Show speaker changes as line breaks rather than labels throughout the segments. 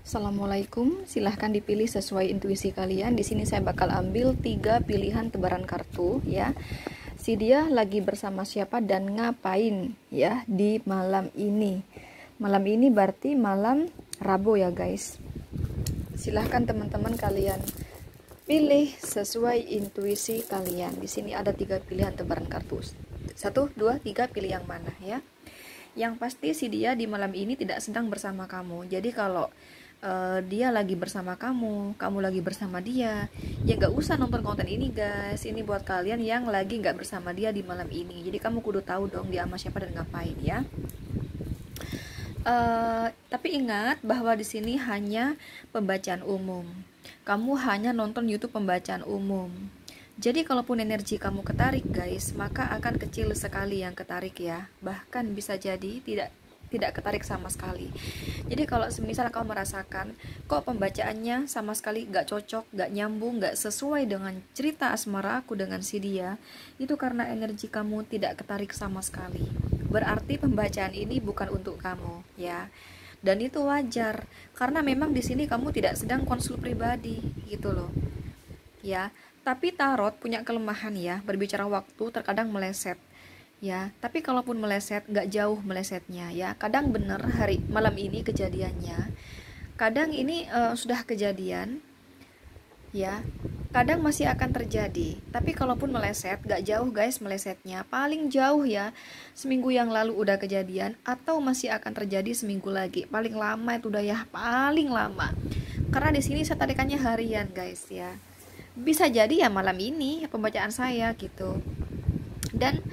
Assalamualaikum, silahkan dipilih sesuai intuisi kalian. Di sini saya bakal ambil 3 pilihan tebaran kartu ya. Si dia lagi bersama siapa dan ngapain ya di malam ini. Malam ini berarti malam Rabu ya guys. Silahkan teman-teman kalian pilih sesuai intuisi kalian. Di sini ada 3 pilihan tebaran kartu. 1, 2, 3, pilih yang mana ya. Yang pasti si dia di malam ini tidak sedang bersama kamu. Jadi kalau dia lagi bersama kamu, kamu lagi bersama dia, ya gak usah nonton konten ini guys. Ini buat kalian yang lagi gak bersama dia di malam ini. Jadi kamu kudu tahu dong dia sama siapa dan ngapain ya. Tapi ingat bahwa di sini hanya pembacaan umum. Kamu hanya nonton YouTube pembacaan umum. Jadi kalaupun energi kamu ketarik guys, maka akan kecil sekali yang ketarik ya. Bahkan bisa jadi tidak ketarik sama sekali. Jadi kalau semisal kamu merasakan kok pembacaannya sama sekali gak cocok, gak nyambung, gak sesuai dengan cerita asmara aku dengan si dia, itu karena energi kamu tidak ketarik sama sekali. Berarti pembacaan ini bukan untuk kamu ya. Dan itu wajar karena memang di sini kamu tidak sedang konsul pribadi gitu loh. Ya, tapi tarot punya kelemahan ya, berbicara waktu terkadang meleset. Ya, tapi kalaupun meleset, nggak jauh melesetnya ya. Kadang bener malam ini kejadiannya, kadang ini sudah kejadian, ya. Kadang masih akan terjadi. Tapi kalaupun meleset, nggak jauh guys melesetnya. Paling jauh ya, seminggu yang lalu udah kejadian, atau masih akan terjadi seminggu lagi. Paling lama itu udah ya, paling lama. Karena di sini saya tarikannya harian guys ya. Bisa jadi ya malam ini pembacaan saya gitu. Dan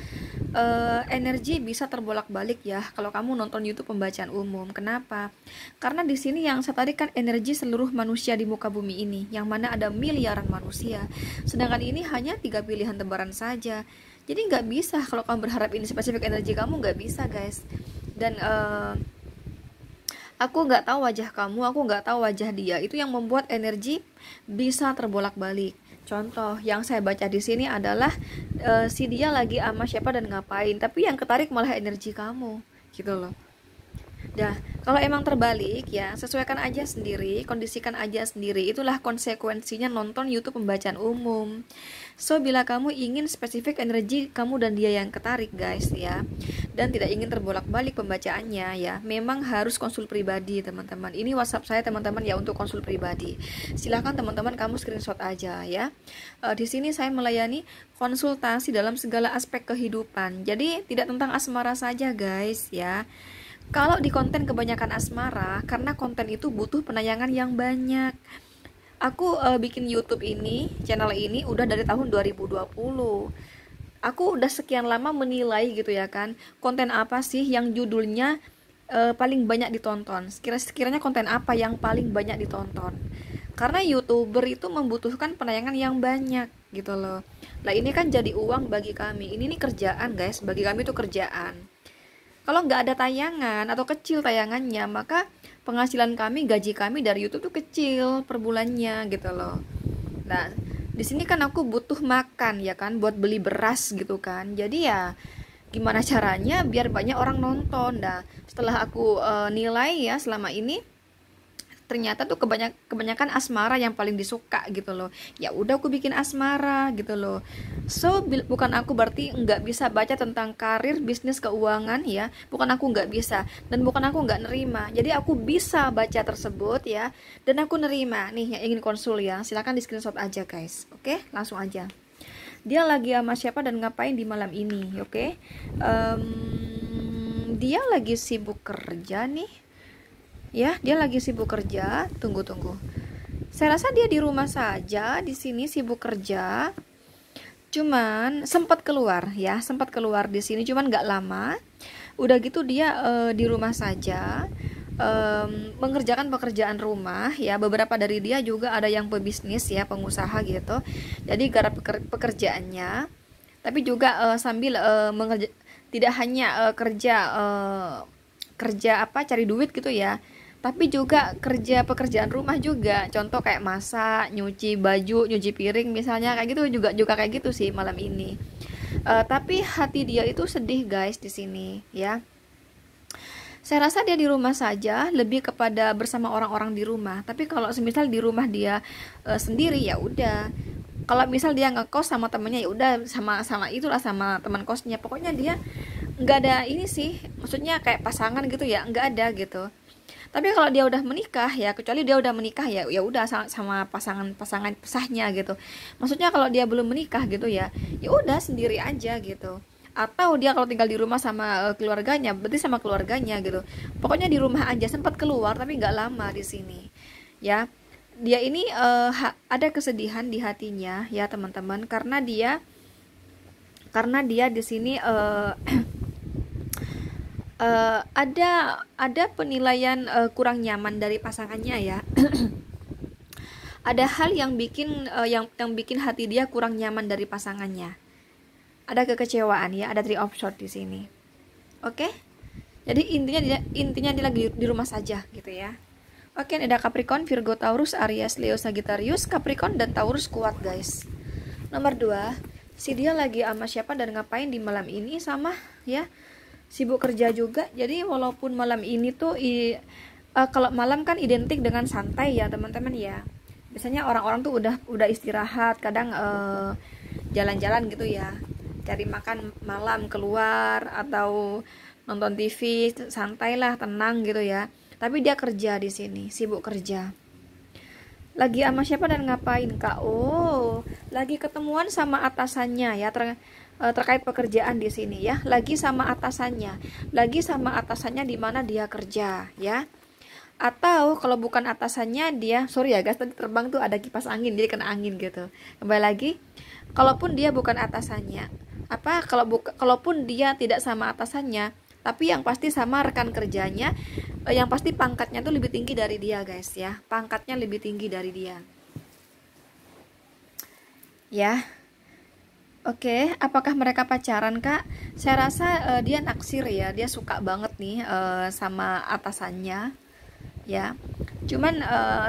energi bisa terbolak-balik ya kalau kamu nonton YouTube pembacaan umum. Kenapa? Karena di sini yang saya tadi kan energi seluruh manusia di muka bumi ini, yang mana ada miliaran manusia. Sedangkan ini hanya 3 pilihan tebaran saja. Jadi nggak bisa kalau kamu berharap ini spesifik energi kamu, nggak bisa guys. Dan aku nggak tahu wajah kamu, aku nggak tahu wajah dia. Itu yang membuat energi bisa terbolak-balik. Contoh yang saya baca di sini adalah si dia lagi sama siapa dan ngapain, tapi yang ketarik malah energi kamu, gitu loh. Nah, kalau emang terbalik ya, sesuaikan aja sendiri, kondisikan aja sendiri. Itulah konsekuensinya nonton YouTube pembacaan umum. So, bila kamu ingin spesifik energi kamu dan dia yang ketarik guys ya, dan tidak ingin terbolak-balik pembacaannya ya, memang harus konsul pribadi teman-teman. Ini WhatsApp saya teman-teman ya untuk konsul pribadi. Silahkan teman-teman kamu screenshot aja ya. Di sini saya melayani konsultasi dalam segala aspek kehidupan. Jadi tidak tentang asmara saja guys ya. Kalau di konten kebanyakan asmara, karena konten itu butuh penayangan yang banyak. Aku bikin YouTube ini, channel ini udah dari tahun 2020. Aku udah sekian lama menilai gitu ya kan, konten apa sih yang judulnya paling banyak ditonton. Sekiranya konten apa yang paling banyak ditonton. Karena YouTuber itu membutuhkan penayangan yang banyak gitu loh. Nah ini kan jadi uang bagi kami. Ini nih kerjaan guys, bagi kami itu kerjaan. Kalau nggak ada tayangan atau kecil tayangannya, maka penghasilan kami, gaji kami dari YouTube tuh kecil per bulannya gitu loh. Nah, di sini kan aku butuh makan ya kan, buat beli beras gitu kan. Jadi ya gimana caranya biar banyak orang nonton. Nah, setelah aku nilai ya selama ini, ternyata tuh kebanyakan asmara yang paling disuka gitu loh. Ya udah aku bikin asmara gitu loh. So bukan aku berarti nggak bisa baca tentang karir, bisnis, keuangan ya. Bukan aku nggak bisa dan bukan aku nggak nerima. Jadi aku bisa baca tersebut ya, dan aku nerima. Nih yang ingin konsul ya, silakan di screenshot aja guys. Oke, langsung aja. Dia lagi sama siapa dan ngapain di malam ini? Oke. Dia lagi sibuk kerja nih. Ya, dia lagi sibuk kerja. Tunggu. Saya rasa dia di rumah saja, di sini sibuk kerja. Cuman sempat keluar ya, sempat keluar di sini, cuman nggak lama. Udah gitu dia di rumah saja, mengerjakan pekerjaan rumah ya. Beberapa dari dia juga ada yang pebisnis ya, pengusaha gitu. Jadi garap pekerjaannya, tapi juga sambil tidak hanya kerja apa cari duit gitu ya, tapi juga kerja pekerjaan rumah juga. Contoh kayak masak, nyuci baju, nyuci piring misalnya, kayak gitu juga kayak gitu sih malam ini. Tapi hati dia itu sedih guys di sini ya. Saya rasa dia di rumah saja, lebih kepada bersama orang-orang di rumah. Tapi kalau semisal di rumah dia sendiri ya udah. Kalau misal dia ngekos sama temennya ya udah, sama itulah, sama teman kosnya. Pokoknya dia nggak ada ini sih, maksudnya kayak pasangan gitu ya, nggak ada gitu. Tapi kalau dia udah menikah ya, kecuali dia udah menikah ya, ya udah sama pasangan sahnya gitu. Maksudnya kalau dia belum menikah gitu ya, ya udah sendiri aja gitu. Atau dia kalau tinggal di rumah sama keluarganya, berarti sama keluarganya gitu. Pokoknya di rumah aja, sempat keluar tapi nggak lama di sini. Ya, dia ini ada kesedihan di hatinya ya teman-teman, karena dia di sini ada penilaian kurang nyaman dari pasangannya ya. Ada hal yang bikin yang bikin hati dia kurang nyaman dari pasangannya. Ada kekecewaan ya, ada three of swords di sini. Oke? Jadi intinya dia lagi di rumah saja gitu ya. Oke, ada Capricorn, Virgo, Taurus, Aries, Leo, Sagittarius. Capricorn dan Taurus kuat, guys. Nomor 2, si dia lagi sama siapa dan ngapain di malam ini, sama ya. Sibuk kerja juga. Jadi walaupun malam ini tuh kalau malam kan identik dengan santai ya, teman-teman ya. Biasanya orang-orang tuh udah istirahat, kadang jalan-jalan gitu ya. Cari makan malam keluar atau nonton TV, santai lah, tenang gitu ya. Tapi dia kerja di sini, sibuk kerja. Lagi sama siapa dan ngapain, Kak? Oh, lagi ketemuan sama atasannya ya, terkait pekerjaan di sini ya. Lagi sama atasannya. Lagi sama atasannya di mana dia kerja ya. Atau kalau bukan atasannya dia, sorry ya guys, tadi terbang tuh ada kipas angin jadi kena angin gitu. Kembali lagi, kalaupun dia bukan atasannya, kalaupun dia tidak sama atasannya, tapi yang pasti sama rekan kerjanya, yang pasti pangkatnya tuh lebih tinggi dari dia guys ya. Pangkatnya lebih tinggi dari dia ya. Oke, apakah mereka pacaran, Kak? Saya rasa dia naksir ya, dia suka banget nih sama atasannya ya. Cuman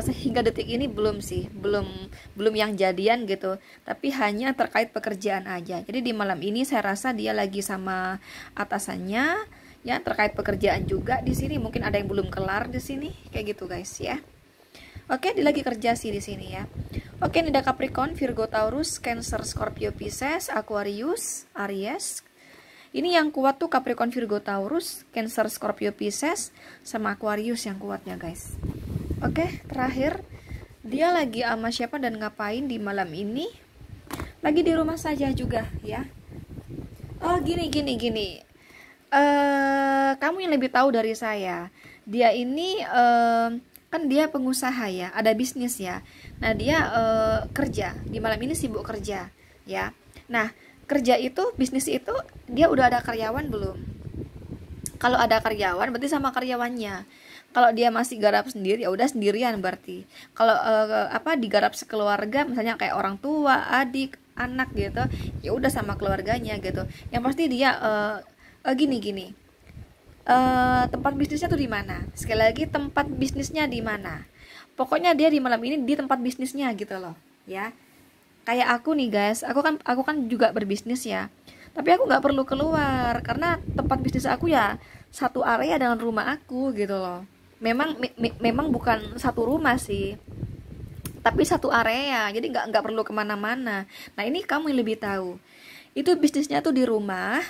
sehingga detik ini belum sih, belum yang jadian gitu, tapi hanya terkait pekerjaan aja. Jadi di malam ini saya rasa dia lagi sama atasannya ya, terkait pekerjaan juga di sini. Mungkin ada yang belum kelar di sini kayak gitu guys ya. Oke, dia lagi kerja sih di sini ya. Oke, ini ada Capricorn, Virgo, Taurus, Cancer, Scorpio, Pisces, Aquarius, Aries. Ini yang kuat tuh Capricorn, Virgo, Taurus, Cancer, Scorpio, Pisces, sama Aquarius yang kuatnya guys. Oke, terakhir dia lagi sama siapa dan ngapain di malam ini? Lagi di rumah saja juga ya. Oh, gini. Kamu yang lebih tahu dari saya. Dia ini kan dia pengusaha ya, ada bisnis ya. Nah dia kerja di malam ini, sibuk kerja ya. Nah kerja itu, bisnis itu, dia udah ada karyawan belum? Kalau ada karyawan berarti sama karyawannya. Kalau dia masih garap sendiri ya udah sendirian berarti. Kalau digarap sekeluarga, misalnya kayak orang tua, adik, anak gitu, ya udah sama keluarganya gitu. Yang pasti dia gini. Tempat bisnisnya tuh di mana? Sekali lagi, tempat bisnisnya di mana? Pokoknya dia di malam ini di tempat bisnisnya gitu loh, ya. Kayak aku nih guys, aku kan juga berbisnis ya. Tapi aku nggak perlu keluar karena tempat bisnis aku ya satu area dengan rumah aku gitu loh. Memang bukan satu rumah sih, tapi satu area. Jadi nggak perlu kemana-mana. Nah ini kamu yang lebih tahu. Itu bisnisnya tuh di rumah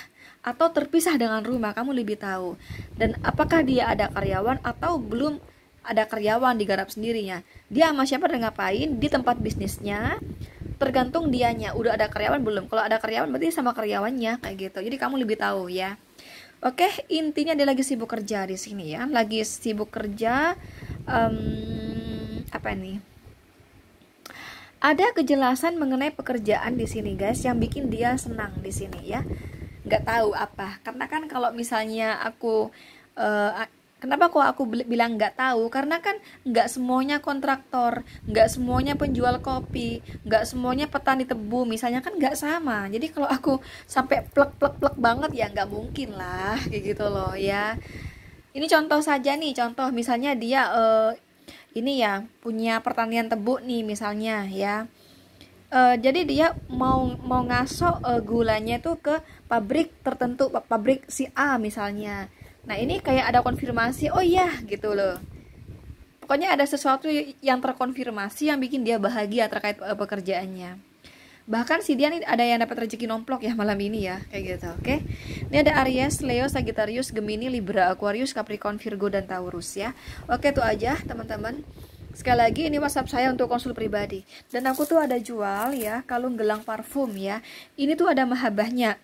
atau terpisah dengan rumah, kamu lebih tahu. Dan apakah dia ada karyawan atau belum ada karyawan, digarap sendirinya. Dia sama siapa dan ngapain di tempat bisnisnya, tergantung dianya. Udah ada karyawan belum? Kalau ada karyawan berarti sama karyawannya kayak gitu. Jadi kamu lebih tahu ya. Oke, intinya dia lagi sibuk kerja di sini ya. Lagi sibuk kerja. Apa nih? Ada kejelasan mengenai pekerjaan di sini guys, yang bikin dia senang di sini ya. Nggak tahu apa, karena kan kalau misalnya aku kenapa kok aku bilang nggak tahu, karena kan nggak semuanya kontraktor, nggak semuanya penjual kopi, nggak semuanya petani tebu misalnya, kan nggak sama. Jadi kalau aku sampai plek banget ya nggak mungkin lah kayak gitu loh ya. Ini contoh saja nih, contoh misalnya dia ini ya punya pertanian tebu nih misalnya ya. Jadi dia mau ngasok gulanya tuh ke pabrik tertentu, pabrik si A misalnya. Nah ini kayak ada konfirmasi, oh iya gitu loh. Pokoknya ada sesuatu yang terkonfirmasi yang bikin dia bahagia terkait pekerjaannya. Bahkan si dia nih ada yang dapat rezeki nomplok ya malam ini ya, kayak gitu. Oke. Ini ada Aries, Leo, Sagittarius, Gemini, Libra, Aquarius, Capricorn, Virgo dan Taurus ya. Oke, itu aja teman-teman. Sekali lagi ini WhatsApp saya untuk konsul pribadi. Dan aku tuh ada jual ya kalung gelang parfum ya. Ini tuh ada mahabbahnya.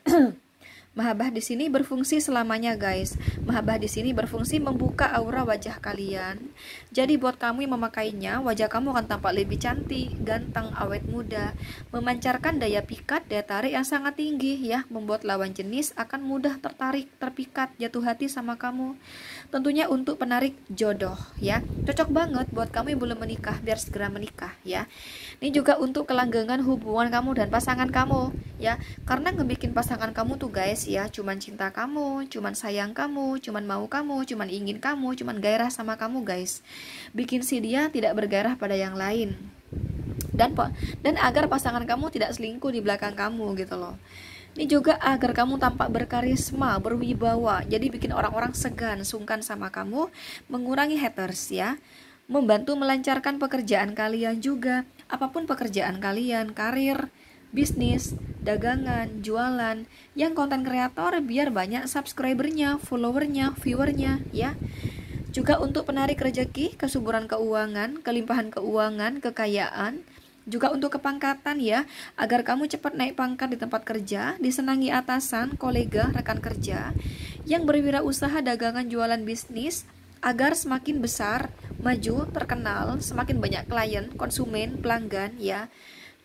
Mahabbah di sini berfungsi selamanya guys. Mahabbah di sini berfungsi membuka aura wajah kalian. Jadi buat kamu yang memakainya, wajah kamu akan tampak lebih cantik, ganteng, awet muda, memancarkan daya pikat, daya tarik yang sangat tinggi ya, membuat lawan jenis akan mudah tertarik, terpikat, jatuh hati sama kamu. Tentunya untuk penarik jodoh ya. Cocok banget buat kamu yang belum menikah biar segera menikah ya. Ini juga untuk kelanggengan hubungan kamu dan pasangan kamu ya. Karena ngebikin pasangan kamu tuh guys ya, cuman cinta kamu, cuman sayang kamu, cuman mau kamu, cuman ingin kamu, cuman gairah sama kamu guys. Bikin si dia tidak bergairah pada yang lain. Dan agar pasangan kamu tidak selingkuh di belakang kamu gitu loh. Ini juga agar kamu tampak berkarisma, berwibawa. Jadi bikin orang-orang segan, sungkan sama kamu, mengurangi haters ya. Membantu melancarkan pekerjaan kalian juga. Apapun pekerjaan kalian, karir, bisnis, dagangan, jualan, yang konten kreator biar banyak subscribernya, followernya, viewernya ya. Juga untuk penarik rezeki, kesuburan keuangan, kelimpahan keuangan, kekayaan. Juga untuk kepangkatan ya, agar kamu cepat naik pangkat di tempat kerja, disenangi atasan, kolega, rekan kerja, yang berwirausaha dagangan jualan bisnis, agar semakin besar, maju, terkenal, semakin banyak klien, konsumen, pelanggan ya.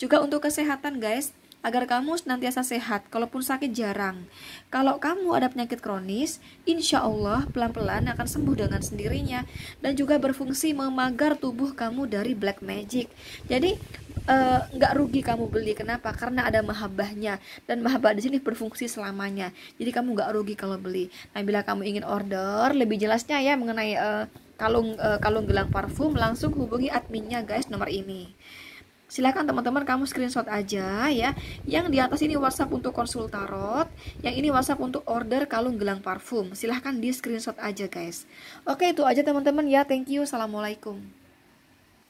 Juga untuk kesehatan guys, agar kamu senantiasa sehat, kalaupun sakit jarang. Kalau kamu ada penyakit kronis, insya Allah pelan-pelan akan sembuh dengan sendirinya. Dan juga berfungsi memagar tubuh kamu dari black magic. Jadi nggak rugi kamu beli. Kenapa? Karena ada mahabbahnya, dan mahabbah di sini berfungsi selamanya. Jadi kamu nggak rugi kalau beli. Nah, bila kamu ingin order lebih jelasnya ya mengenai kalung gelang parfum, langsung hubungi adminnya guys, nomor ini. Silakan teman-teman kamu screenshot aja ya. Yang di atas ini WhatsApp untuk konsul tarot, yang ini WhatsApp untuk order kalung gelang parfum. Silahkan di screenshot aja guys. Oke, itu aja teman-teman ya. Thank you. Assalamualaikum.